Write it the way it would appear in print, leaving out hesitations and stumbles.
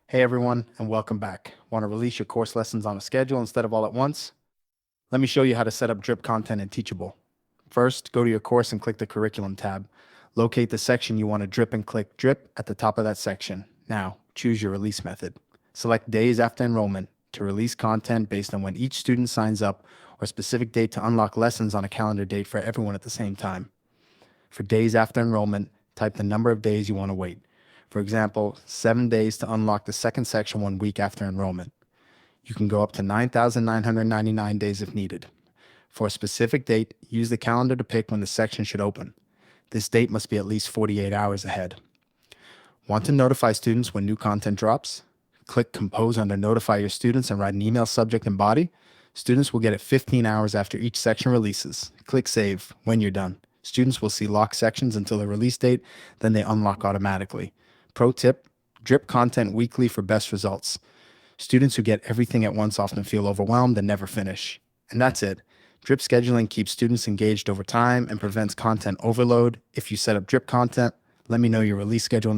Hey everyone, and welcome back. Want to release your course lessons on a schedule instead of all at once? Let me show you how to set up drip content in Teachable. First, go to your course and click the Curriculum tab. Locate the section you want to drip and click Drip at the top of that section. Now, choose your release method. Select days after enrollment to release content based on when each student signs up, or a specific date to unlock lessons on a calendar date for everyone at the same time. For days after enrollment, type the number of days you want to wait. For example, 7 days to unlock the second section 1 week after enrollment. You can go up to 9,999 days if needed. For a specific date, use the calendar to pick when the section should open. This date must be at least 48 hours ahead. Want to notify students when new content drops? Click Compose under Notify Your Students and write an email subject and body. Students will get it 15 hours after each section releases. Click Save when you're done. Students will see locked sections until the release date, then they unlock automatically. Pro tip, drip content weekly for best results. Students who get everything at once often feel overwhelmed and never finish. And that's it. Drip scheduling keeps students engaged over time and prevents content overload. If you set up drip content, let me know your release schedule in the